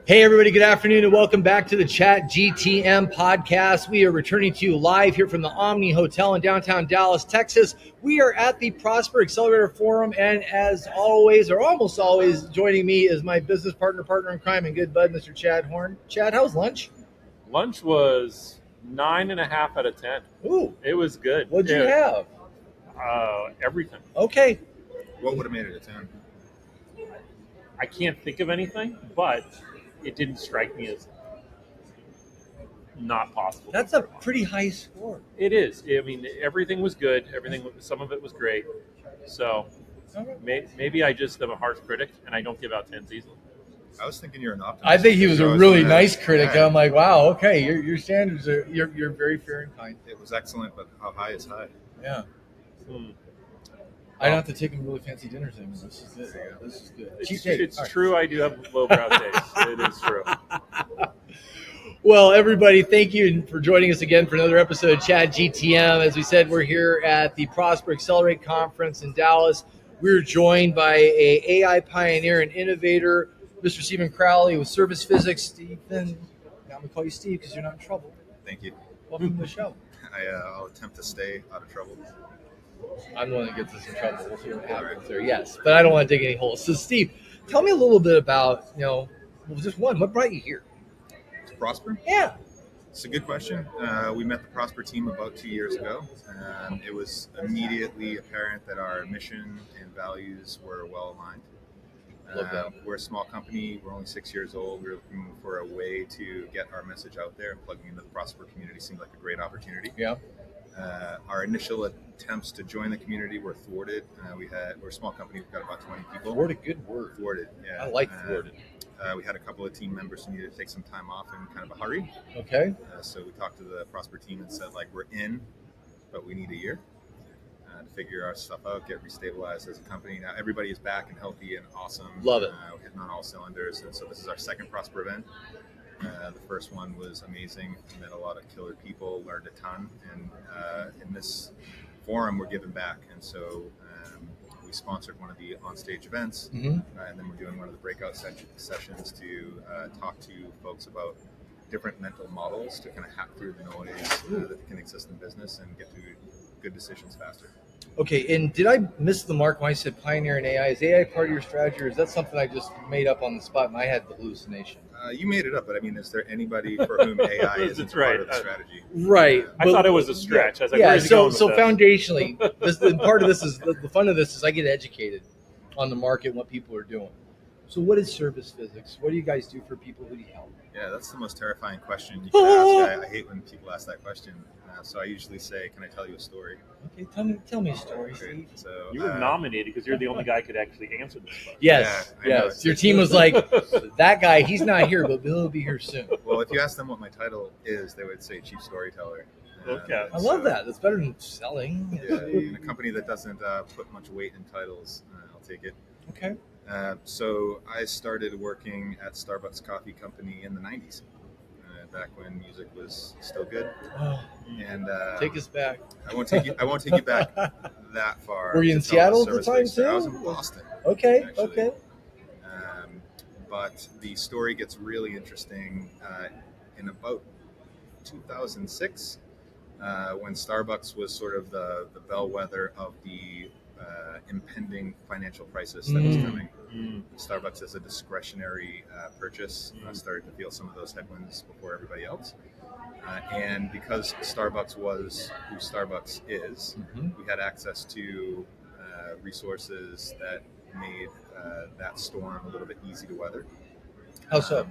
Hey, everybody, good afternoon, and welcome back to the ChatGTM podcast. We are returning to you live here from the Omni Hotel in downtown Dallas, Texas. We are at the Prosper Accelerator Forum, and as always, or almost always, joining me is my business partner in crime, and good bud, Mr. Chad Horn. Chad, how's lunch? Lunch was 9.5 out of 10. Ooh, It was good. what'd you have? Everything. Okay. What would have made it a 10? I can't think of anything, but it didn't strike me as not possible. That's a pretty high score. It is. I mean, everything was good. Some of it was great. So maybe I just am a harsh critic and I don't give out 10s easily. I was thinking you're an optimist. I think he was a really nice critic. Yeah. I'm like, wow, okay, your standards are you're very fair and kind. It was excellent, but how high is high? Yeah. I don't have to take him to really fancy dinners anymore. This is good. This is good. It's true. I do have lowbrow taste. It is true. Well, everybody, thank you for joining us again for another episode of ChatGTM. As we said, we're here at the Prosper Accelerate Conference in Dallas. We're joined by a AI pioneer and innovator, Mr. Stephen Crowley with Service Physics. Stephen, now I'm going to call you Steve because you're not in trouble. Thank you. Welcome to the show. I'll attempt to stay out of trouble. I'm the one that gets us in trouble. We'll see what happens there. Yes, but I don't want to dig any holes. So, Steve, tell me a little bit about, just one. What brought you here? To Prosper? Yeah. It's a good question. We met the Prosper team about 2 years ago. It was immediately apparent that our mission and values were well aligned. Love that. We're a small company. We're only 6 years old. We're looking for a way to get our message out there, and plugging into the Prosper community seemed like a great opportunity. Yeah. Our initial attempts to join the community were thwarted. We're a small company. We've got about 20 people. Thwarted, good word. Thwarted, yeah. I like thwarted. We had a couple of team members who needed to take some time off in kind of a hurry. Okay. So we talked to the Prosper team and said, we're in, but we need a year to figure our stuff out, get restabilized as a company. Now everybody is back and healthy and awesome. Love it. We're hitting on all cylinders. And so this is our second Prosper event. The first one was amazing. We met a lot of killer people, learned a ton. And in this forum, we're giving back. And so we sponsored one of the on-stage events. Mm-hmm. And then we're doing one of the breakout sessions to talk to folks about different mental models to kind of hack through the noise that can exist in business and get to good decisions faster. Okay, and did I miss the mark when I said pioneer in AI? Is AI part of your strategy, or is that something I just made up on the spot and I had the hallucination? You made it up, but I mean, is there anybody for whom AI isn't part of the strategy? Right. I thought it was a stretch. I was like, yeah. where's he going So with that? foundationally, part of this is the fun of this is I get educated on the market and what people are doing. So, what is service physics? What do you guys do for people who need help? Yeah, that's the most terrifying question you can ask. I hate when people ask that question. So I usually say, "Can I tell you a story?" Okay, tell me a story, Steve. So You were nominated because you're the only guy who could actually answer this question. Yes, Yeah, I know. yes. Your team was like, that guy, he's not here, but he'll be here soon. Well, if you ask them what my title is, they would say chief storyteller. Okay. I love that. That's better than selling. Yeah, in a company that doesn't put much weight in titles, I'll take it. Okay. So I started working at Starbucks Coffee Company in the 90s, back when music was still good. Oh, And take us back. I won't take you back that far. Were you in to tell Seattle the at the service time, base. I was too? in Boston. Okay, actually. okay. But the story gets really interesting in about 2006, when Starbucks was sort of the bellwether of the impending financial crisis that was coming. Starbucks as a discretionary purchase started to feel some of those headwinds before everybody else. And because Starbucks was who Starbucks is, we had access to resources that made that storm a little bit easy to weather. How so?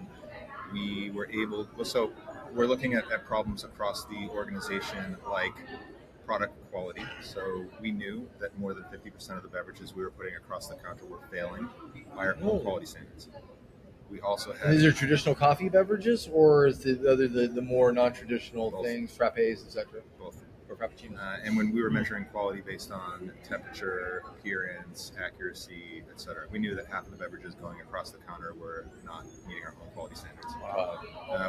We were able, so we're looking at problems across the organization like product quality. So we knew that more than 50% of the beverages we were putting across the counter were failing by our own quality standards. We also had... And these are traditional coffee beverages, or is the more non-traditional Both. things, frappes, etc.? both. Or frappuccinos? And when we were measuring quality based on temperature, appearance, accuracy, etc., we knew that half of the beverages going across the counter were not meeting our own quality standards. Wow.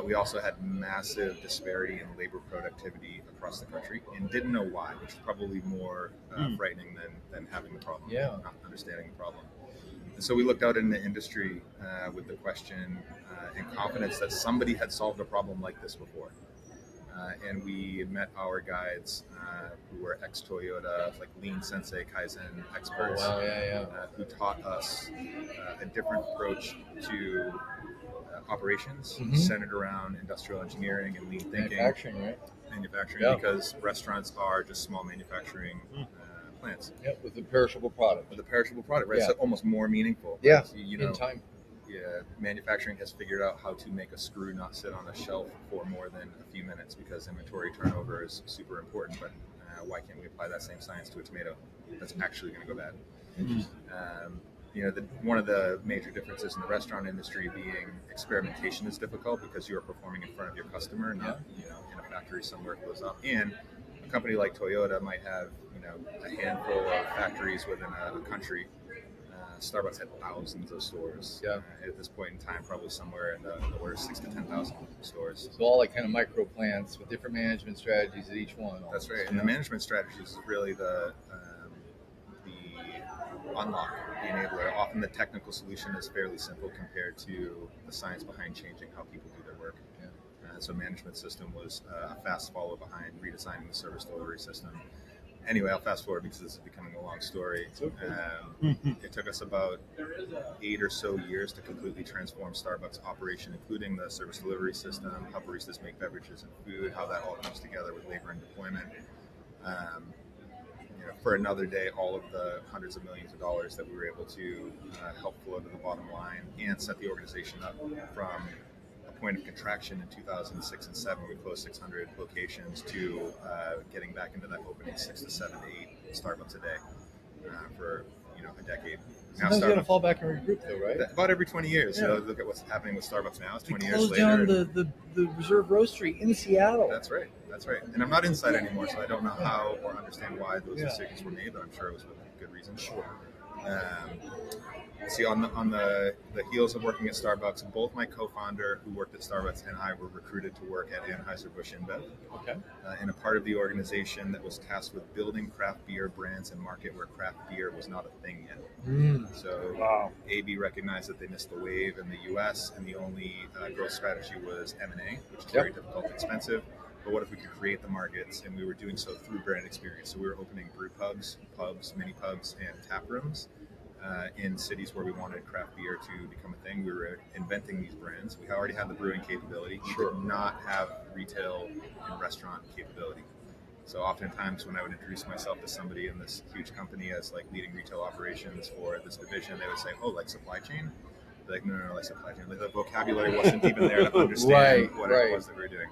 We also had massive disparity in labor productivity across the country and didn't know why, which is probably more frightening than having the problem, Yeah. not understanding the problem. And so we looked out in the industry with the question and confidence that somebody had solved a problem like this before. And we met our guides who were ex-Toyota, like Lean Sensei Kaizen experts, who taught us a different approach to operations centered around industrial engineering and lean thinking. Manufacturing, because restaurants are just small manufacturing plants. Yep, with a perishable product. Right? Yeah. So almost more meaningful. Yeah, Right? You know, in time. Yeah, manufacturing has figured out how to make a screw not sit on a shelf for more than a few minutes because inventory turnover is super important. But why can't we apply that same science to a tomato that's actually going to go bad? You know, one of the major differences in the restaurant industry being experimentation is difficult because you are performing in front of your customer, not in a factory somewhere closed up. And a company like Toyota might have a handful of factories within a country. Starbucks had thousands of stores. At this point in time, probably somewhere in the order of 6,000 to 10,000 stores. So all like kind of micro plants with different management strategies at each one. That's right. And the management strategies is really the unlock, the enabler. Often the technical solution is fairly simple compared to the science behind changing how people do their work. So management system was a fast follow behind redesigning the service delivery system. Anyway, I'll fast forward because this is becoming a long story. It took us about 8 or so years to completely transform Starbucks' operation, including the service delivery system, how baristas make beverages and food, how that all comes together with labor and deployment. For another day, all of the hundreds of millions of dollars that we were able to help flow to the bottom line and set the organization up from a point of contraction in 2006 and 7, we closed 600 locations, to getting back into that opening 6 to 7 to 8 Starbucks a day for a decade. Sometimes you got to fall back and regroup, though, right? About every 20 years. So look at what's happening with Starbucks now. It's 20 years later. They closed down the Reserve Roastery in Seattle. That's right. And I'm not inside anymore, so I don't know how or understand why those decisions were made, but I'm sure it was with good reason. Sure. See, on the heels of working at Starbucks, both my co-founder, who worked at Starbucks, and I were recruited to work at Anheuser-Busch InBev, in a part of the organization that was tasked with building craft beer brands in market where craft beer was not a thing yet. So AB recognized that they missed the wave in the U.S., and the only growth strategy was M&A, which is very difficult and expensive. But what if we could create the markets? And we were doing so through brand experience. So we were opening brew pubs, mini pubs, and tap rooms in cities where we wanted craft beer to become a thing. We were inventing these brands. We already had the brewing capability. We did not have retail and restaurant capability. So oftentimes when I would introduce myself to somebody in this huge company as like leading retail operations for this division, they would say, "Oh, like supply chain?" They're like, no, like supply chain. Like the vocabulary wasn't even there to understand what it was that we were doing.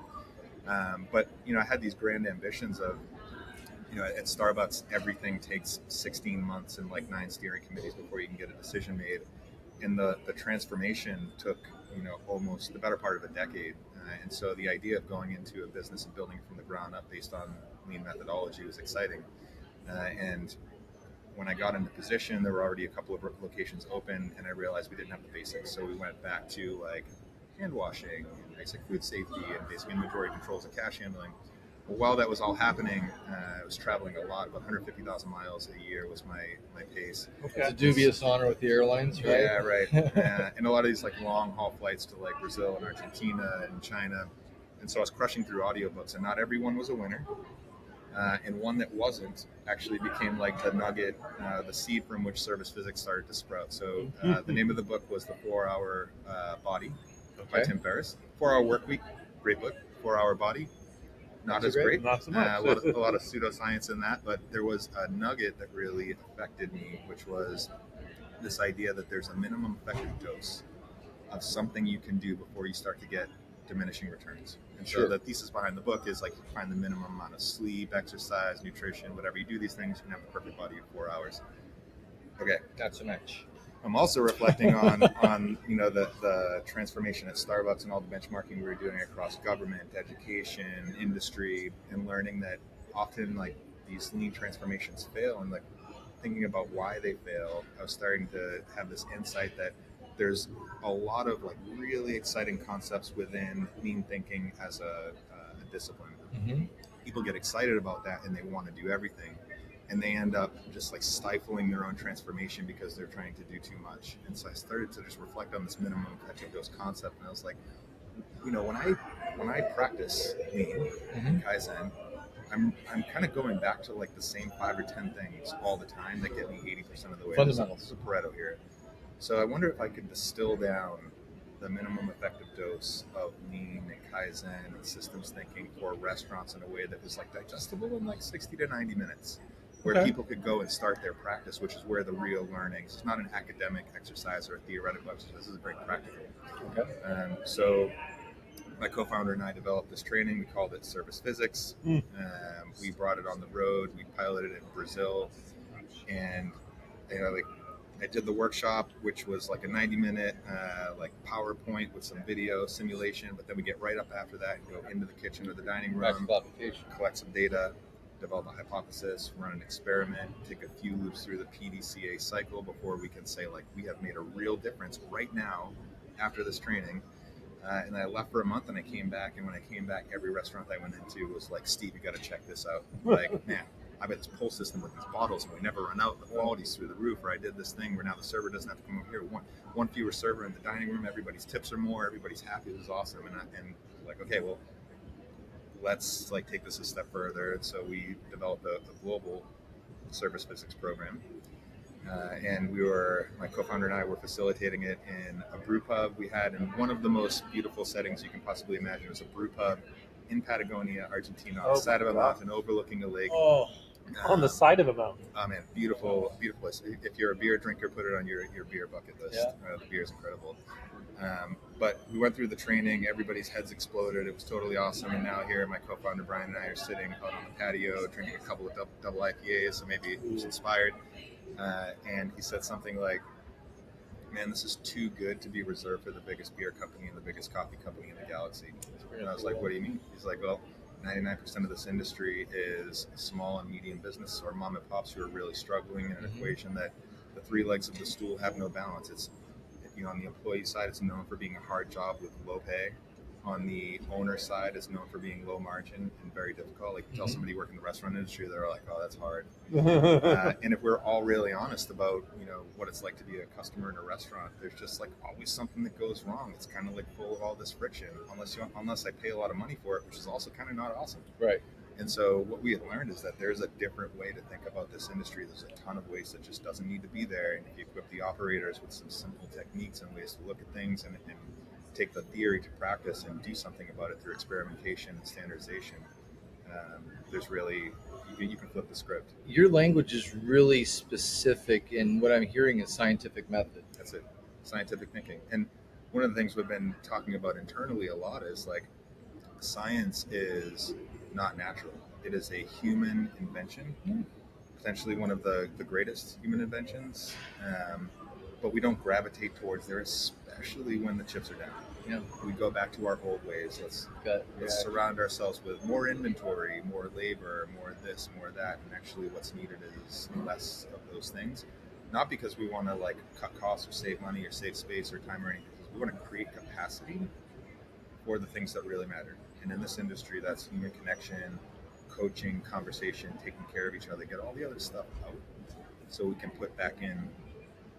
But I had these grand ambitions of, at Starbucks, everything takes 16 months and like 9 steering committees before you can get a decision made. And the transformation took, almost the better part of a decade. And so the idea of going into a business and building it from the ground up based on lean methodology was exciting. And when I got into position, there were already a couple of locations open, and I realized we didn't have the basics. So we went back to like hand washing, and basic food safety, and basic inventory controls and cash handling. Well, while that was all happening, I was traveling a lot. About 150,000 miles a year was my pace. It's a dubious honor with the airlines, right? Yeah, right. And a lot of these like long haul flights to like Brazil and Argentina and China. And so I was crushing through audiobooks, and not everyone was a winner. And one that wasn't actually became like the nugget, the seed from which service physics started to sprout. So the name of the book was The 4-Hour Body by Tim Ferriss. 4-Hour Work Week, great book. 4-Hour Body, not as great. Not so much. A lot of pseudoscience in that, but there was a nugget that really affected me, which was this idea that there's a minimum effective dose of something you can do before you start to get diminishing returns. And so the thesis behind the book is like you find the minimum amount of sleep, exercise, nutrition, whatever you do these things, you can have the perfect body in 4 hours. Okay. Not so much. I'm also reflecting on the transformation at Starbucks and all the benchmarking we were doing across government, education, industry, and learning that often like these lean transformations fail, and like thinking about why they fail, I was starting to have this insight that there's a lot of like really exciting concepts within lean thinking as a discipline. People get excited about that and they want to do everything, and they end up just like stifling their own transformation because they're trying to do too much. And so I started to just reflect on this minimum effective dose concept, and I was like, when I practice lean Kaizen, I'm kind of going back to like the same 5 or 10 things all the time that get me 80% of the way. Fundamentals. The Pareto here. So I wonder if I could distill down the minimum effective dose of lean and Kaizen and systems thinking for restaurants in a way that was like digestible in like 60 to 90 minutes, where people could go and start their practice, which is where the real learning. It's not an academic exercise or a theoretical exercise. This is a very practical. Okay. So my co-founder and I developed this training. We called it Service Physics. We brought it on the road. We piloted it in Brazil, and like I did the workshop, which was like a 90-minute like PowerPoint with some video simulation. But then we get right up after that and go into the kitchen or the dining room, collect some data, develop a hypothesis, run an experiment, take a few loops through the PDCA cycle before we can say like we have made a real difference right now after this training. And I left for a month, and I came back. And when I came back, every restaurant I went into was like, "Steve, you got to check this out." Like, man, I got this pull system with these bottles, and we never run out. The quality's through the roof. Or I did this thing where now the server doesn't have to come over here. One fewer server in the dining room. Everybody's tips are more. Everybody's happy. This is awesome. And like, okay, well, let's like take this a step further. And so we developed a global service physics program. And my co-founder and I were facilitating it in a brew pub we had in one of the most beautiful settings you can possibly imagine. It was a brew pub in Patagonia, Argentina, on the side of a mountain overlooking a lake. On the side of a mountain. Oh man, beautiful, beautiful place. If you're a beer drinker, put it on your beer bucket list. The beer is incredible. But we went through the training. Everybody's heads exploded. It was totally awesome. And now here, my co-founder Brian and I are sitting out on the patio drinking a couple of double IPAs. So maybe he was inspired. And he said something like, "Man, this is too good to be reserved for the biggest beer company and the biggest coffee company in the galaxy." And I was like, "What do you mean?" He's like, "Well, 99% of this industry is small and medium business or mom and pops who are really struggling in an equation that the three legs of the stool have no balance. It's, on the employee side, it's known for being a hard job with low pay. On the owner side, it's known for being low margin and very difficult. Like, you tell somebody working in the restaurant industry, they're like, oh, that's hard." And if we're all really honest about, what it's like to be a customer in a restaurant, there's just like always something that goes wrong. It's kind of like full of all this friction, unless I pay a lot of money for it, which is also kind of not awesome. Right. And so what we have learned is that there's a different way to think about this industry. There's a ton of ways that just doesn't need to be there. And if you equip the operators with some simple techniques and ways to look at things and take the theory to practice and do something about it through experimentation and standardization, there's really, you can flip the script. Your language is really specific, and what I'm hearing is scientific method. That's it, scientific thinking. And one of the things we've been talking about internally a lot is like, science is not natural. It is a human invention, potentially one of the greatest human inventions, but we don't gravitate towards there, especially when the chips are down. We go back to our old ways. Let's surround ourselves with more inventory, more labor, more this, more that, and actually what's needed is less of those things. Not because we want to like cut costs or save money or save space or time or anything. We want to create capacity for the things that really matter. And in this industry, that's human connection, coaching, conversation, taking care of each other, get all the other stuff out so we can put back in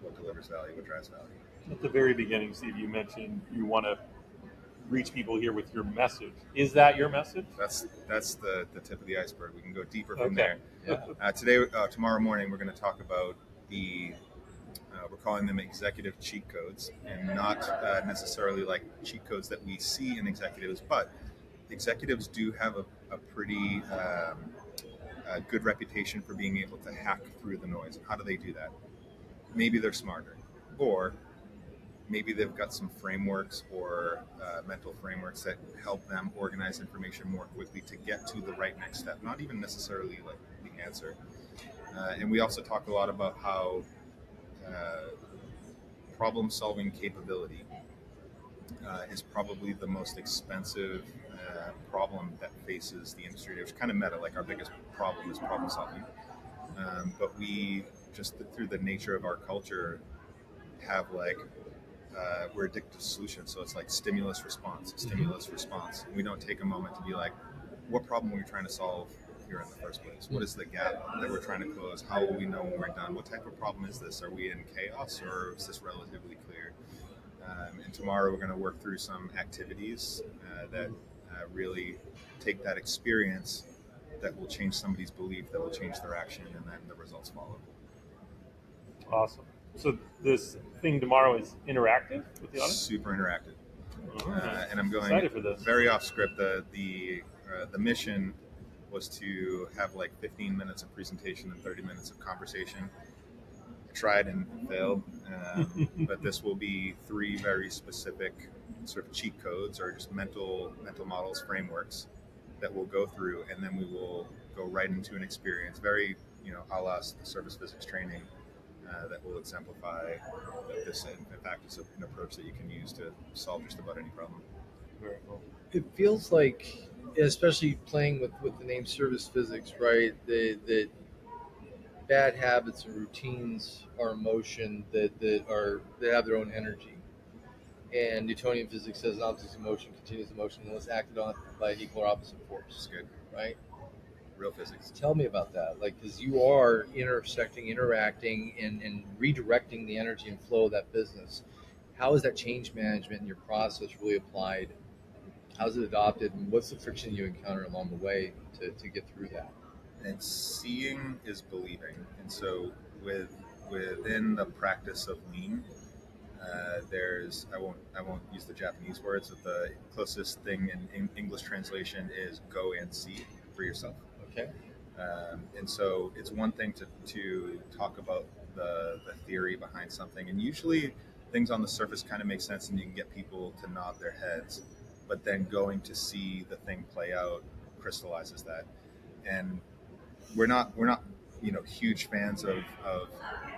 what delivers value, what drives value. At the very beginning, Steve, you mentioned you want to reach people here with your message. Is that your message? That's the tip of the iceberg. We can go deeper from there. Tomorrow morning, we're going to talk about we're calling them executive cheat codes, and not necessarily like cheat codes that we see in executives, but executives do have a pretty good reputation for being able to hack through the noise. And how do they do that? Maybe they're smarter, or maybe they've got some frameworks or mental frameworks that help them organize information more quickly to get to the right next step, not even necessarily like the answer. And we also talk a lot about how problem-solving capability is probably the most expensive problem that faces the industry. It's kind of meta, like our biggest problem is problem-solving. But we, just through the nature of our culture, have like, we're addicted to solutions. So it's like stimulus response. We don't take a moment to be like, what problem are we trying to solve? here in the first place? What is the gap that we're trying to close? How will we know when we're done? What type of problem is this? Are we in chaos, or is this relatively clear? And tomorrow we're going to work through some activities that really take that experience that will change somebody's belief, that will change their action, and then the results follow. Awesome. So this thing tomorrow is interactive with the audience? Super interactive. And I'm going excited for this. very off script. The mission was to have like 15 minutes of presentation and 30 minutes of conversation. I tried and failed, but this will be 3 very specific sort of cheat codes or just mental models, frameworks that we'll go through, and then we will go right into an experience, very, a la service physics training, that will exemplify that this, in fact, is an approach that you can use to solve just about any problem. Very cool. It feels like, especially playing with the name service physics, right? That bad habits and routines are emotion that have their own energy. And Newtonian physics says an object's emotion continues emotion unless acted on by an equal or opposite force. It's good. Right? Real physics. Tell me about that. Because you are interacting, and redirecting the energy and flow of that business. How is that change management in your process really applied? How's it adopted? And what's the friction you encounter along the way to get through that? And seeing is believing. And so within the practice of lean, there's I won't use the Japanese words, but the closest thing in English translation is go and see for yourself. Okay. And so it's one thing to talk about the theory behind something, and usually things on the surface kind of make sense and you can get people to nod their heads, but then going to see the thing play out crystallizes that. And we're not huge fans of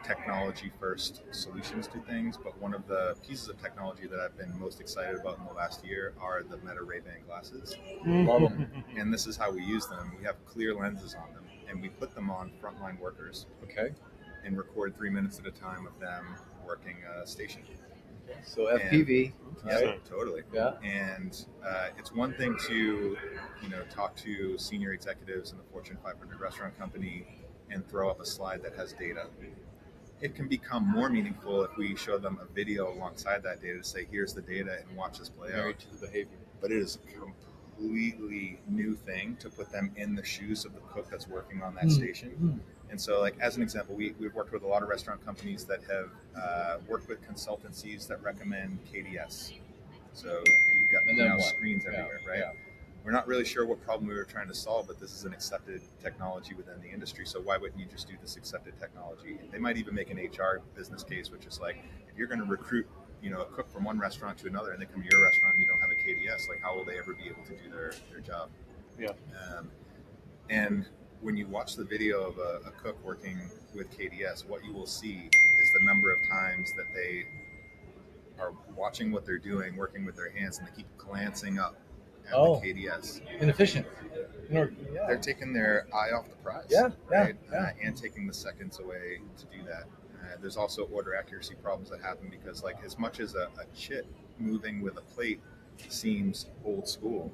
technology first solutions to things, but one of the pieces of technology that I've been most excited about in the last year are the Meta Ray-Ban glasses. Love them. And this is how we use them. We have clear lenses on them, and we put them on frontline workers. Okay. And record 3 minutes at a time of them working a station. So FPV. Yeah, Right? totally. Yeah. And it's one thing to, talk to senior executives in the Fortune 500 restaurant company and throw up a slide that has data. It can become more meaningful if we show them a video alongside that data to say, here's the data and watch this play Married out. to the behavior. But it is a completely new thing to put them in the shoes of the cook that's working on that station. And so, like, as an example, we've worked with a lot of restaurant companies that have worked with consultancies that recommend KDS. So you've got now screens everywhere, right? Yeah. We're not really sure what problem we were trying to solve, but this is an accepted technology within the industry. So why wouldn't you just do this accepted technology? They might even make an HR business case, which is like, if you're going to recruit, a cook from one restaurant to another, and they come to your restaurant and you don't have a KDS, like, how will they ever be able to do their job? Yeah. And when you watch the video of a cook working with KDS, what you will see is the number of times that they are watching what they're doing, working with their hands, and they keep glancing up at the KDS. Inefficient. They're taking their eye off the prize. Right? And taking the seconds away to do that. There's also order accuracy problems that happen because, like, as much as a chit moving with a plate seems old school,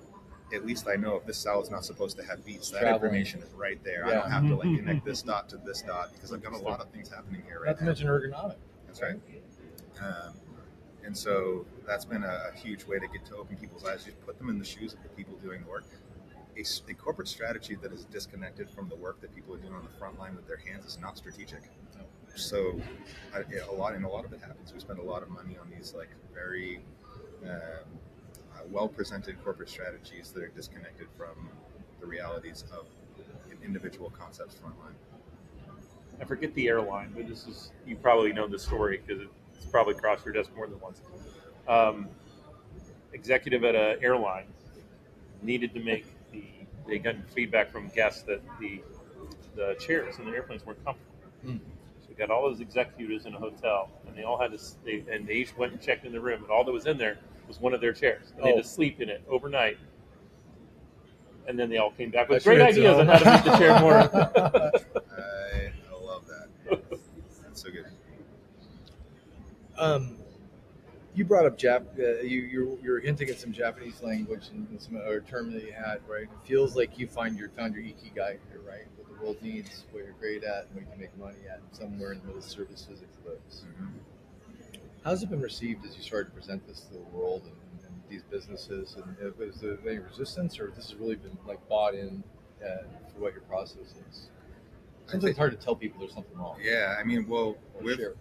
at least I know if this salad's not supposed to have beets, that information is right there. I don't have to connect this dot to this dot because I've got a lot of things happening here right now. Not to mention ergonomic. That's right. And so that's been a huge way to get to open people's eyes. Just put them in the shoes of the people doing the work. A corporate strategy that is disconnected from the work that people are doing on the front line with their hands is not strategic. So a lot of it happens. We spend a lot of money on these very well-presented corporate strategies that are disconnected from the realities of individual concepts frontline. I forget the airline, but you probably know the story because it's probably crossed your desk more than once. Executive at an airline needed to make they got feedback from guests that the chairs in the airplanes weren't comfortable. So we got all those executives in a hotel, and they all had they each went and checked in the room, and all that was in there was one of their chairs. And they had to sleep in it overnight. And then they all came back with great ideas on how to make the chair more. I love that. That's so good. You brought up you're hinting at some Japanese language and some other term that you had, right? It feels like you found your ikigai here, right? What the world needs, what you're great at, and what you can make money at, somewhere in the middle of service physics lives. Mm-hmm. How's it been received as you started to present this to the world and these businesses? And is there any resistance, or this has really been like bought in for what your process is? Sometimes it's hard to tell people there's something wrong. Yeah, I mean, well, Or we've share.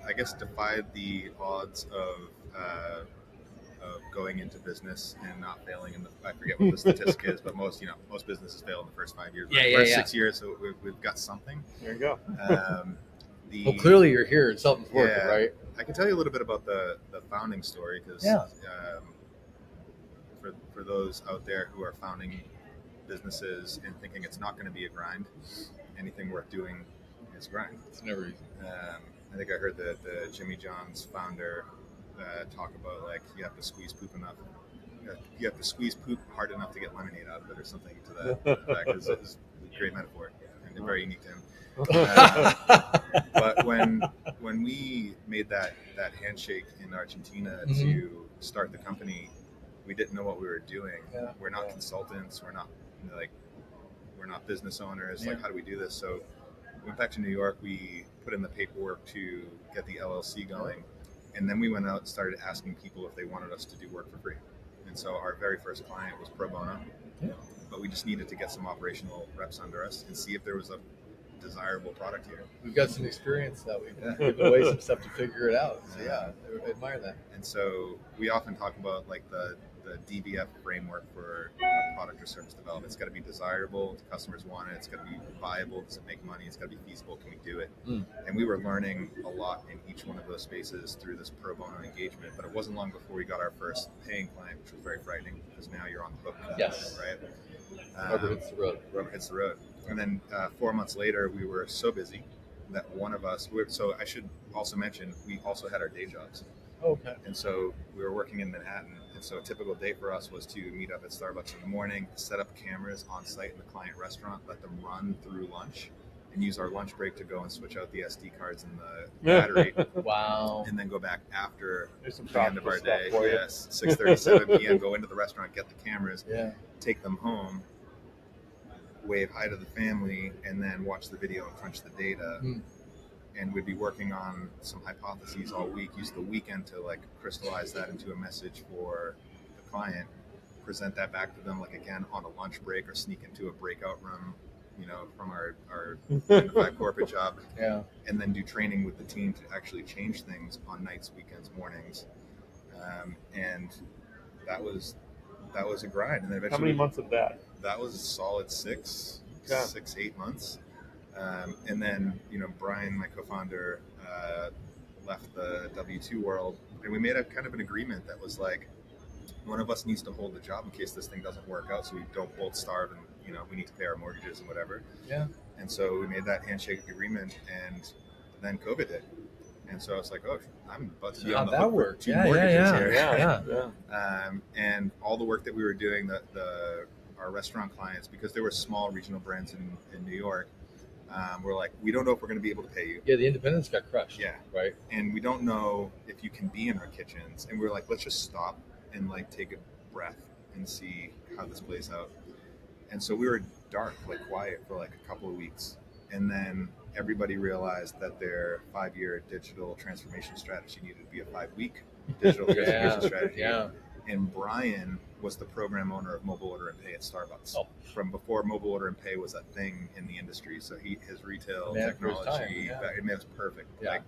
I guess defied the odds of going into business and not failing. I forget what the statistic is, but most businesses fail in the first 5 years. First 6 years, so we've got something. There you go. Well, clearly you're here and something's working, right? I can tell you a little bit about the founding story because for those out there who are founding businesses and thinking it's not going to be a grind, anything worth doing is a grind. It's never easy. I think I heard the Jimmy John's founder talk about like you have to squeeze poop enough. You have to squeeze poop hard enough to get lemonade out of it, or something to that. Because it's a great metaphor and very unique to him. But when we made that handshake in Argentina to start the company, we didn't know what we were doing. Yeah. We're not consultants. We're not business owners. Like, how do we do this? So we went back to New York. We put in the paperwork to get the LLC going, and then we went out and started asking people if they wanted us to do work for free. And so our very first client was pro bono, but we just needed to get some operational reps under us and see if there was a desirable product here. We've got some experience that we've given away some stuff to figure it out. So I admire that. And so we often talk about like the DVF framework for product or service development. It's got to be desirable. The customers want it. It's got to be viable. Does it make money? It's got to be feasible. Can we do it? And we were learning a lot in each one of those spaces through this pro bono engagement. But it wasn't long before we got our first paying client, which was very frightening because now you're on the hook. Yes. Right. Rubber hits the road. Rubber hits the road. And then 4 months later, we were so busy that one of us. So I should also mention we also had our day jobs. Okay. And so we were working in Manhattan. And so a typical day for us was to meet up at Starbucks in the morning, set up cameras on site in the client restaurant, let them run through lunch, and use our lunch break to go and switch out the SD cards and the battery. Wow. And then go back after the end of our day. Yes, 6:30, 7 p.m., go into the restaurant, get the cameras, take them home, wave hi to the family, and then watch the video and crunch the data. And we'd be working on some hypotheses all week, use the weekend to like crystallize that into a message for the client, present that back to them like again on a lunch break or sneak into a breakout room, from our 9 to 5 corporate job. And then do training with the team to actually change things on nights, weekends, mornings. And that was a grind. And then eventually, how many months of that? That was a solid 8 months. And then, Brian, my co-founder, left the W-2 world, and we made a kind of an agreement that was like, one of us needs to hold the job in case this thing doesn't work out, so we don't both starve and, we need to pay our mortgages and whatever. Yeah. And so we made that handshake agreement, and then COVID hit. And so I was like, oh, I'm about to be on the hook for 2 mortgages here. Yeah. And all the work that we were doing, our restaurant clients, because there were small regional brands in New York, we're like, we don't know if we're going to be able to pay you. Yeah, the independents got crushed. Yeah. Right. And we don't know if you can be in our kitchens. And we're like, let's just stop and like take a breath and see how this plays out. And so we were dark, like quiet for like a couple of weeks. And then everybody realized that their 5-year digital transformation strategy needed to be a 5-week digital transformation strategy. Yeah. And Brian was the program owner of Mobile Order and Pay at Starbucks from before Mobile Order and Pay was a thing in the industry. So his retail technology, it was perfect. Yeah. Like,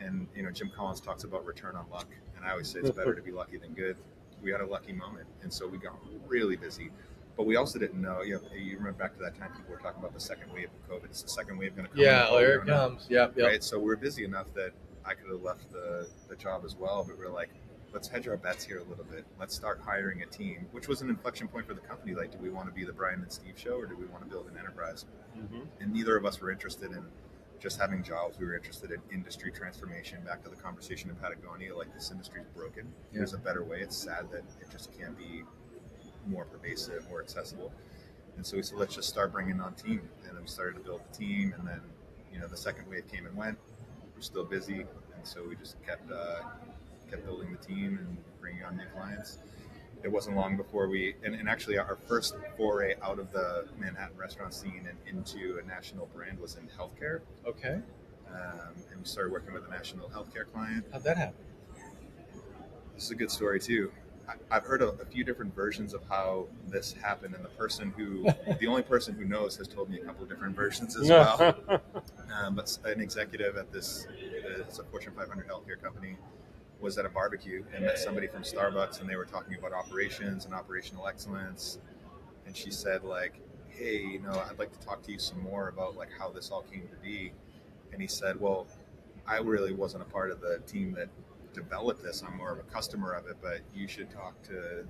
and Jim Collins talks about return on luck, and I always say it's better to be lucky than good. We had a lucky moment, and so we got really busy. But we also didn't know. You remember back to that time people were talking about the second wave of COVID. Is the second wave going to come? Yeah, here it comes. Yep. Right. So we're busy enough that I could have left the job as well, but we're like, let's hedge our bets here a little bit. Let's start hiring a team, which was an inflection point for the company. Like, do we want to be the Brian and Steve show, or do we want to build an enterprise? And neither of us were interested in just having jobs. We were interested in industry transformation. Back to the conversation in Patagonia, like, this industry is broken. Yeah. There's a better way. It's sad that it just can't be more pervasive, more accessible. And so we said, let's just start bringing on team. And then we started to build the team. And then, the second wave came and went. We're still busy. and so we just kept building the team and bringing on new clients. It wasn't long before and actually our first foray out of the Manhattan restaurant scene and into a national brand was in healthcare. Okay. And we started working with a national healthcare client. How'd that happen? This is a good story too. I've heard a few different versions of how this happened, and the only person who knows has told me a couple of different versions as well. But an executive at it's a Fortune 500 healthcare company, was at a barbecue and met somebody from Starbucks, and they were talking about operations and operational excellence. And she said, like, hey, I'd like to talk to you some more about like how this all came to be. And he said, well, I really wasn't a part of the team that developed this. I'm more of a customer of it, but you should talk to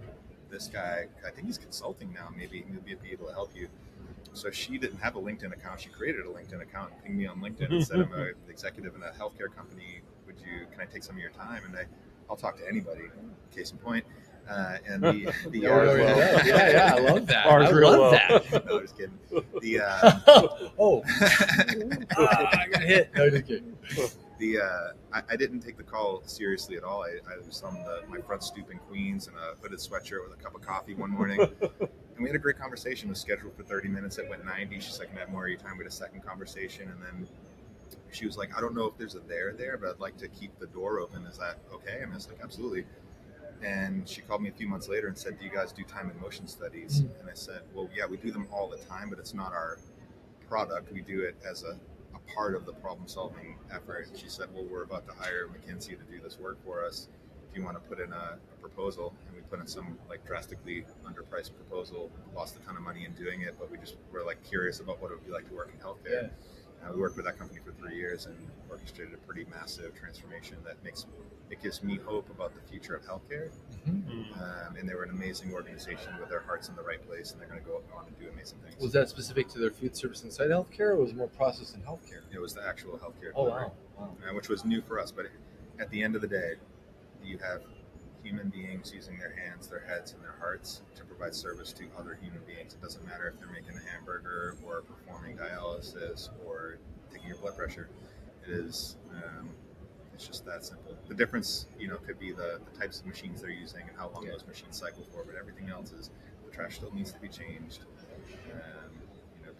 this guy. I think he's consulting now. Maybe he'll be able to help you. So she didn't have a LinkedIn account. She created a LinkedIn account and pinged me on LinkedIn and said, I'm an executive in a healthcare company. Can I take some of your time? And I'll talk to anybody, case in point. And the yeah, I love that. Ours I real love well. that. No, just kidding. I got hit. No, just kidding. I didn't take the call seriously at all. I was on my front stoop in Queens in a hooded sweatshirt with a cup of coffee one morning. And we had a great conversation. It was scheduled for 30 minutes. It went 90. She's like, can I have more of your time? We had a second conversation. And then she was like, I don't know if there's a there, but I'd like to keep the door open. Is that okay? And I was like, absolutely. And she called me a few months later and said, do you guys do time and motion studies? And I said, well, yeah, we do them all the time, but it's not our product. We do it as a part of the problem solving effort. And she said, well, we're about to hire McKinsey to do this work for us. Do you want to put in a proposal? And we put in some like drastically underpriced proposal, lost a ton of money in doing it, but we just were like curious about what it would be like to work in healthcare. Yeah. We worked with that company for 3 years and orchestrated a pretty massive transformation that gives me hope about the future of healthcare. And they were an amazing organization with their hearts in the right place, and they're going to go on and do amazing things. Was that specific to their food service inside healthcare, or was it more process in healthcare? It was the actual healthcare Oh, wow. which was new for us. But at the end of the day, you have human beings using their hands, their heads, and their hearts to provide service to other human beings. It doesn't matter if they're making a hamburger or performing dialysis or taking your blood pressure. It's just that simple. The difference, could be the types of machines they're using and how long those machines cycle for, but everything else is the trash still needs to be changed.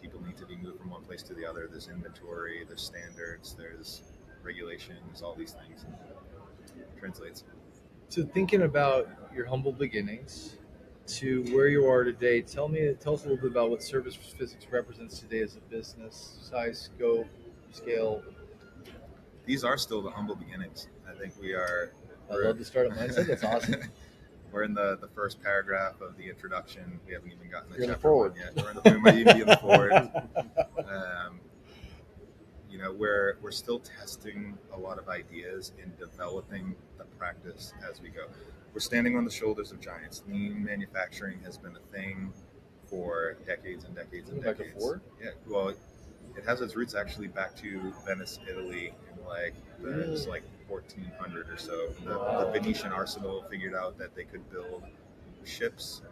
People need to be moved from one place to the other. There's inventory, there's standards, there's regulation, there's all these things. It translates. So thinking about your humble beginnings to where you are today, tell us a little bit about what Service Physics represents today as a business, size, scope, scale. These are still the humble beginnings. I think we are. I love the startup mindset. That's awesome. We're in the first paragraph of the introduction. We haven't even gotten to You're chapter one yet. We might even be in the forward. We're still testing a lot of ideas and developing the practice as we go. We're standing on the shoulders of giants. Lean manufacturing has been a thing for decades and decades and decades. Back to Ford? Yeah, well, it has its roots actually back to Venice, Italy, in it's like 1400 or so. The Venetian arsenal figured out that they could build ships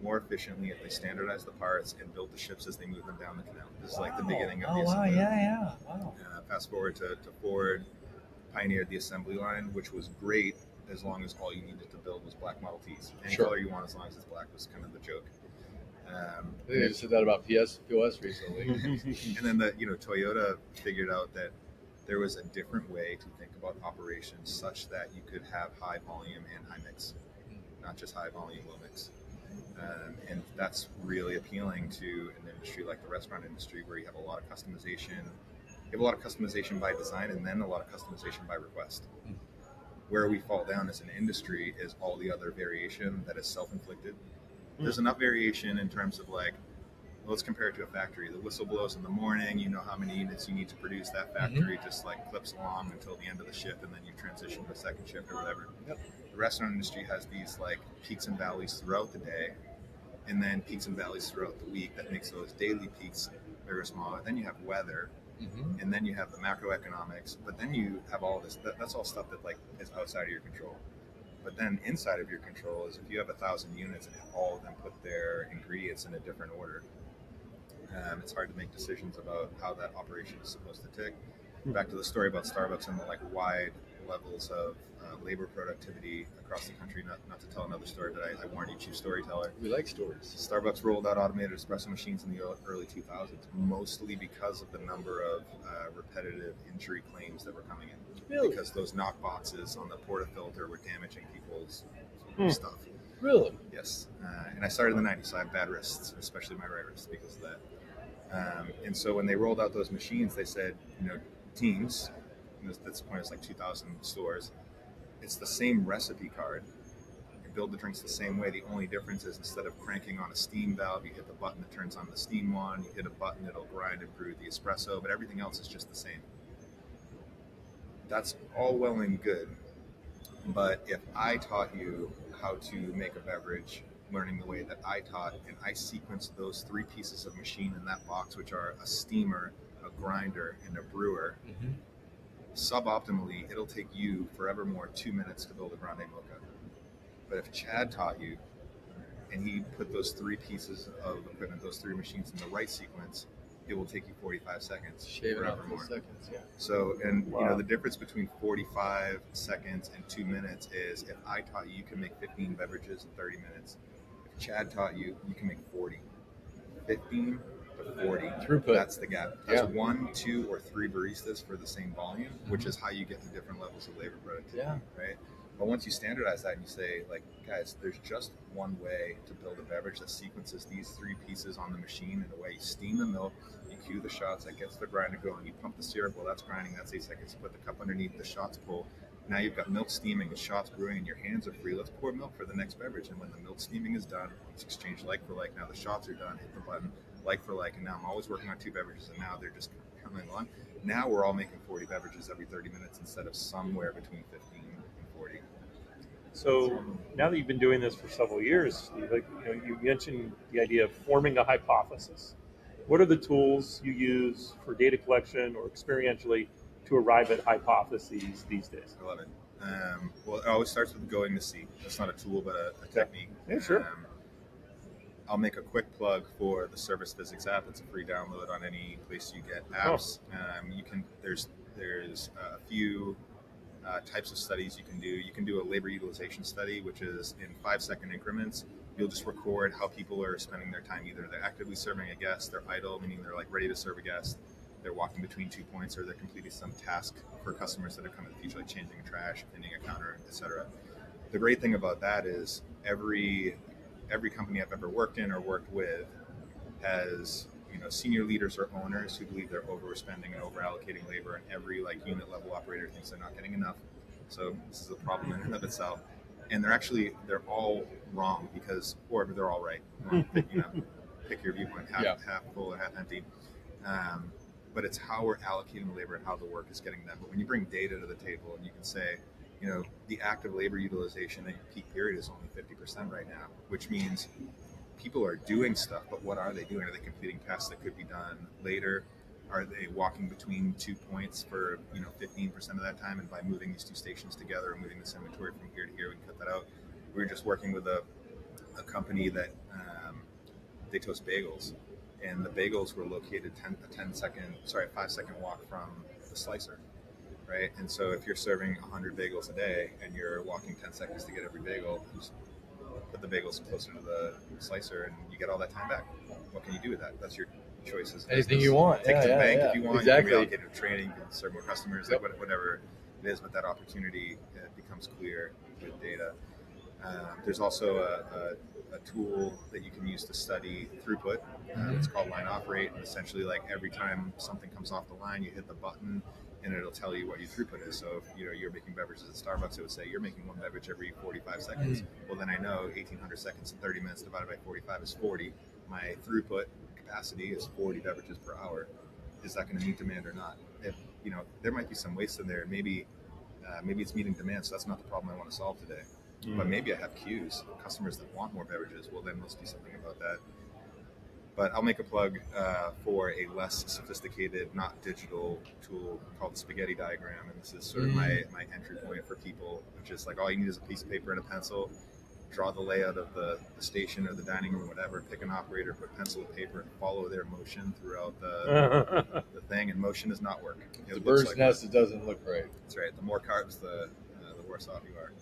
more efficiently if they standardized the parts and built the ships as they moved them down the canal. This is like the beginning of the assembly. Wow. Fast forward to Ford, pioneered the assembly line, which was great as long as all you needed to build was black Model Ts. Any color you want as long as it's black was kind of the joke. I think I just said that about POS recently. And then Toyota figured out that there was a different way to think about operations such that you could have high volume and high mix, not just high volume, low mix. And that's really appealing to an industry like the restaurant industry, where you have a lot of customization. You have a lot of customization by design and then a lot of customization by request. Where we fall down as an industry is all the other variation that is self-inflicted. There's enough variation in terms of let's compare it to a factory. The whistle blows in the morning, you know how many units you need to produce. That factory just clips along until the end of the shift, and then you transition to a second shift or whatever. Yep. The restaurant industry has these peaks and valleys throughout the day, and then peaks and valleys throughout the week that makes those daily peaks very small. Then you have weather, and then you have the macroeconomics, but then you have all this. That's all stuff that is outside of your control. But then inside of your control is if you have 1,000 units and all of them put their ingredients in a different order. It's hard to make decisions about how that operation is supposed to tick. Back to the story about Starbucks and the wide levels of labor productivity across the country. Not to tell another story, but I warned you, chief storyteller. We like stories. Starbucks rolled out automated espresso machines in the early 2000s, mostly because of the number of repetitive injury claims that were coming in. Really? Because those knock boxes on the portafilter were damaging people's stuff. Really? Yes. And I started in the 90s, so I have bad wrists, especially my right wrist because of that. And so when they rolled out those machines, they said, teams, and at this point it's like 2,000 stores, it's the same recipe card. You build the drinks the same way. The only difference is instead of cranking on a steam valve, you hit the button that turns on the steam wand. You hit a button, it'll grind and brew the espresso, but everything else is just the same. That's all well and good. But if I taught you how to make a beverage, learning the way that I taught, and I sequenced those 3 pieces of machine in that box, which are a steamer, a grinder, and a brewer, suboptimally, it'll take you forevermore 2 minutes to build a grande mocha. But if Chad taught you, and he put those 3 pieces of equipment, those 3 machines in the right sequence, it will take you 45 seconds. Shave it off forevermore. 4 seconds, yeah. So, and the difference between 45 seconds and 2 minutes is if I taught you, you can make 15 beverages in 30 minutes. If Chad taught you, you can make 40. 15 to 40. Throughput. That's the gap. That's 1, 2, or 3 baristas for the same volume, which is how you get to different levels of labor productivity, right? But once you standardize that and you say, like, guys, there's just one way to build a beverage that sequences these 3 pieces on the machine in a way. You steam the milk, you cue the shots, that gets the grinder going, you pump the syrup, well, that's grinding, that's 8 seconds, you put the cup underneath, the shots pull. Now you've got milk steaming and shots brewing and your hands are free. Let's pour milk for the next beverage. And when the milk steaming is done, it's exchanged like for like. Now the shots are done, hit the button, like for like. And now I'm always working on 2 beverages and now they're just coming along. Now we're all making 40 beverages every 30 minutes instead of somewhere between 15 and 40. So now that you've been doing this for several years, you mentioned the idea of forming a hypothesis. What are the tools you use for data collection or experientially to arrive at hypotheses these days? I love it. Well, it always starts with going to see. That's not a tool, but a technique. Yeah, sure. I'll make a quick plug for the Service Physics app. It's a free download on any place you get apps. There's a few types of studies you can do. You can do a labor utilization study, which is in 5-second increments. You'll just record how people are spending their time. Either they're actively serving a guest, they're idle, meaning they're like ready to serve a guest, they're walking between 2 points, or they're completing some task for customers that are coming to the future, like changing a trash, cleaning a counter, etc. The great thing about that is every company I've ever worked in or worked with has senior leaders or owners who believe they're overspending and over allocating labor, and every unit level operator thinks they're not getting enough. So this is a problem in and of itself. And they're all wrong or they're all right. Pick your viewpoint, half full or half empty. But it's how we're allocating the labor and how the work is getting done. But when you bring data to the table and you can say, the active labor utilization at your peak period is only 50% right now, which means people are doing stuff, but what are they doing? Are they completing tasks that could be done later? Are they walking between 2 points for 15% of that time? And by moving these 2 stations together and moving this inventory from here to here, we can cut that out. We were just working with a company that they toast bagels, and the bagels were located a 5-second walk from the slicer, right? And so if you're serving 100 bagels a day and you're walking 10 seconds to get every bagel, just put the bagels closer to the slicer and you get all that time back. What can you do with that? That's your choices. Anything you want. Take it to the bank if you want. Exactly. You can reallocate it to training, you can serve more customers, whatever it is, but that opportunity becomes clear with data. There's also a tool that you can use to study throughput. It's called Line Operate, and essentially every time something comes off the line, you hit the button and it'll tell you what your throughput is. So if you're making beverages at Starbucks, it would say you're making 1 beverage every 45 seconds. Well, then I know 1,800 seconds and 30 minutes divided by 45 is 40. My throughput capacity is 40 beverages per hour. Is that going to meet demand or not? If there might be some waste in there. Maybe it's meeting demand, so that's not the problem I want to solve today. But maybe I have queues, customers that want more beverages. Well, then let's do something about that. But I'll make a plug for a less sophisticated, not digital tool called the spaghetti diagram. And this is sort of my entry point for people, which is all you need is a piece of paper and a pencil. draw the layout of the station or the dining room, whatever, pick an operator, put pencil and paper, and follow their motion throughout the thing. And motion does not work. The bird's like nest, it doesn't look right. That's right. The more carbs, the worse off you are.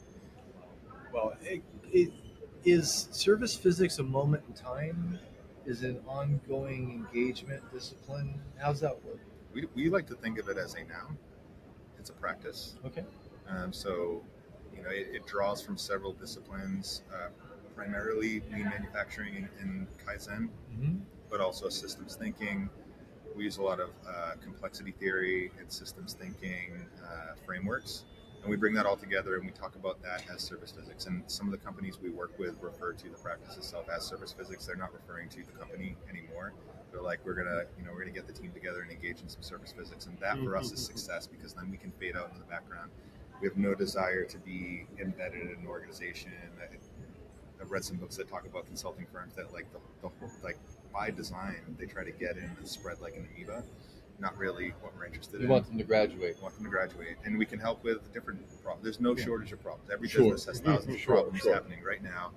Well, is service physics a moment in time? Is it an ongoing engagement discipline? How's that work? We like to think of it as a noun. It's a practice. Okay. So, it draws from several disciplines, primarily lean manufacturing and Kaizen, but also systems thinking. We use a lot of complexity theory and systems thinking frameworks, and we bring that all together and we talk about that as service physics. And some of the companies we work with refer to the practice itself as service physics. They're not referring to the company anymore. They're like, we're gonna get the team together and engage in some service physics, and that for us is success, because then we can fade out in the background. We have no desire to be embedded in an organization. I've read some books that talk about consulting firms that like the whole, like by design they try to get in and spread like an amoeba. Not really what we're interested in. You want them to graduate. We want them to graduate, and we can help with different problems. There's no shortage of problems. Every business has thousands of problems happening right now,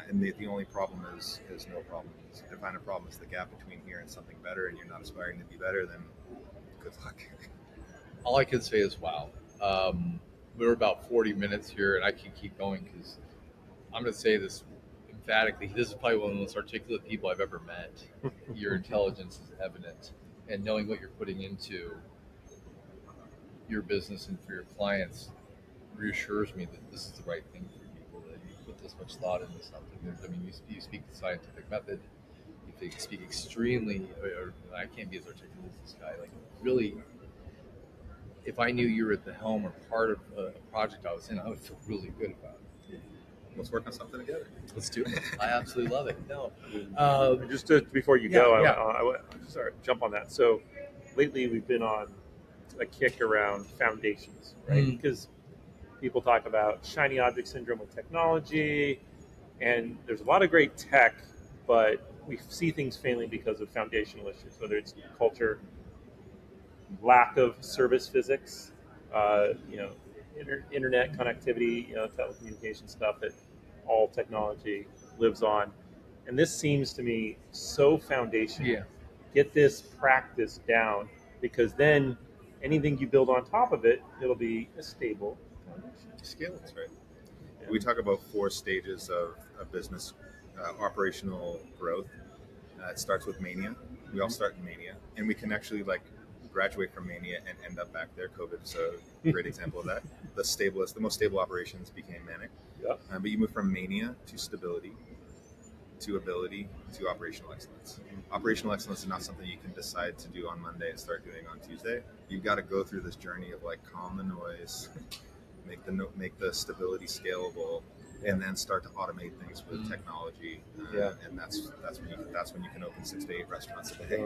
and the only problem is no problem. So if you find a problem, it's the gap between here and something better, and you're not aspiring to be better, then good luck. All I can say is wow. We're about 40 minutes here, and I can keep going because I'm going to say this emphatically. This is probably one of the most articulate people I've ever met. Your intelligence is evident, and knowing what you're putting into your business and for your clients reassures me that this is the right thing for people, that you put this much thought into something. You speak the scientific method. You speak extremely, or I can't be as articulate as this guy. Like, really, if I knew you were at the helm or part of a project I was in, I would feel really good about it. Let's work on something together. Let's do it. I absolutely love it. No, just before you go, I just jump on that. So lately we've been on a kick around foundations, right? Because people talk about shiny object syndrome with technology, and there's a lot of great tech, but we see things failing because of foundational issues, whether it's culture, lack of service physics, internet connectivity, telecommunication stuff that all technology lives on. And this seems to me so foundational. Yeah. Get this practice down, because then anything you build on top of it, it'll be a stable foundation. Scale. That's right. Yeah. We talk about 4 stages of business operational growth. It starts with mania. We all start in mania, and we can actually graduate from mania and end up back there. COVID is a great example of that. The most stable operations became manic. Yeah. But you move from mania to stability, to ability, to operational excellence. Operational excellence is not something you can decide to do on Monday and start doing on Tuesday. You've got to go through this journey of calm the noise, make the stability scalable, and then start to automate things with technology. And that's when you can open 6 to 8 restaurants a day.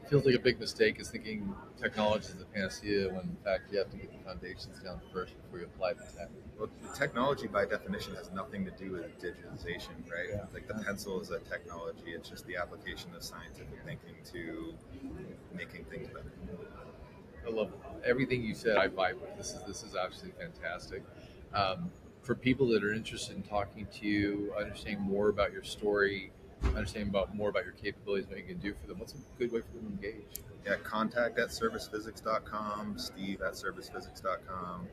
Feels like a big mistake is thinking technology is the panacea, when in fact you have to get the foundations down first before you apply the tech. Well, technology by definition has nothing to do with digitization, right? Yeah. Like the pencil is a technology. It's just the application of scientific thinking to making things better. I love everything you said. I vibe with this. Is absolutely fantastic. For people that are interested in talking to you, understanding more about your story, understanding more about your capabilities, what you can do for them, what's a good way for them to engage? Yeah, contact@servicephysics.com, steve@servicephysics.com.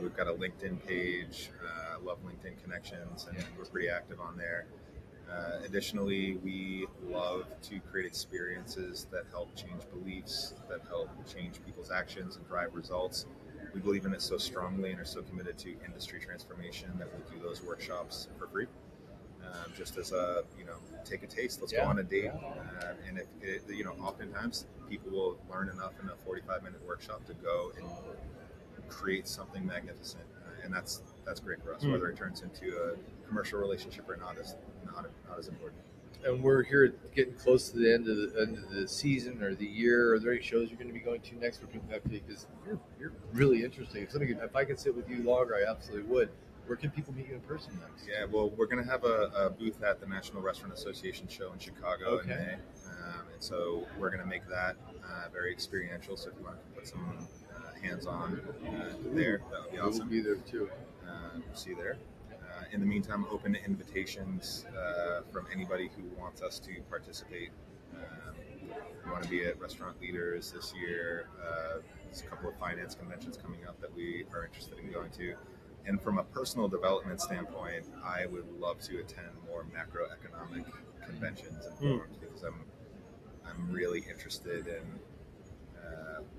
We've got a LinkedIn page. I love LinkedIn connections, and we're pretty active on there. Additionally, we love to create experiences that help change beliefs, that help change people's actions and drive results. We believe in it so strongly and are so committed to industry transformation that we'll do those workshops for free. Just as take a taste. Let's go on a date. And oftentimes people will learn enough in a 45-minute workshop to go and create something magnificent, and that's great for us. Whether it turns into a commercial relationship or not is not as important. And we're here getting close to the end of the season or the year. Are there any shows you're going to be going to next for people have to? Because you're really interesting. If I could sit with you longer, I absolutely would. Where can people meet you in person next? Yeah, well, we're going to have a booth at the National Restaurant Association show in Chicago in May. And so we're going to make that very experiential. So if you want to put some hands-on there, that would be awesome. We'll be there too. See you there. In the meantime, open to invitations from anybody who wants us to participate. We want to be at Restaurant Leaders this year. There's a couple of finance conventions coming up that we are interested in going to. And from a personal development standpoint, I would love to attend more macroeconomic conventions and forums because I'm really interested in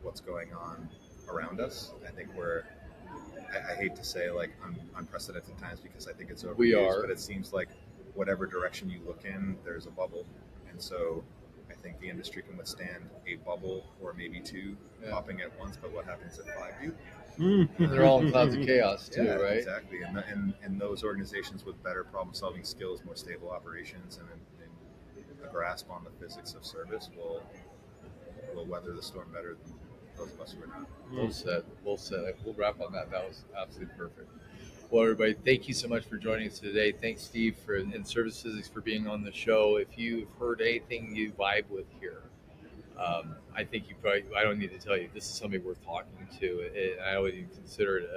what's going on around us. I think I hate to say like unprecedented times because I think it's overused, We are. but it seems like whatever direction you look in, there's a bubble. And so I think the industry can withstand a bubble or maybe two popping at once, but what happens if five do? And they're all in clouds of chaos too, right? Exactly. And those organizations with better problem-solving skills, more stable operations, and a grasp on the physics of service will weather the storm better than those of us who are not. Well said. Well said. We'll wrap on that. That was absolutely perfect. Well, everybody, thank you so much for joining us today. Thanks, Steve, and Service Physics for being on the show. If you've heard anything you vibe with here, I think I don't need to tell you, this is somebody worth talking to. I would even consider it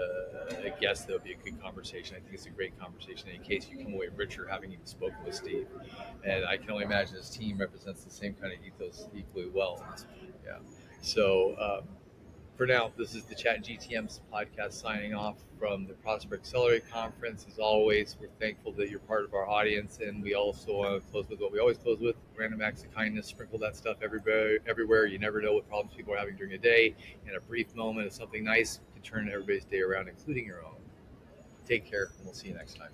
a guest that would be a good conversation. I think it's a great conversation in case you come away richer having even spoken with Steve. And I can only imagine his team represents the same kind of ethos equally well. Yeah. So, for now, this is the ChatGTM podcast signing off from the Prosper Accelerate Conference. As always, we're thankful that you're part of our audience, and we also want to close with what we always close with: random acts of kindness. Sprinkle that stuff everywhere. You never know what problems people are having during a day, and a brief moment of something nice can turn everybody's day around, including your own. Take care, and we'll see you next time.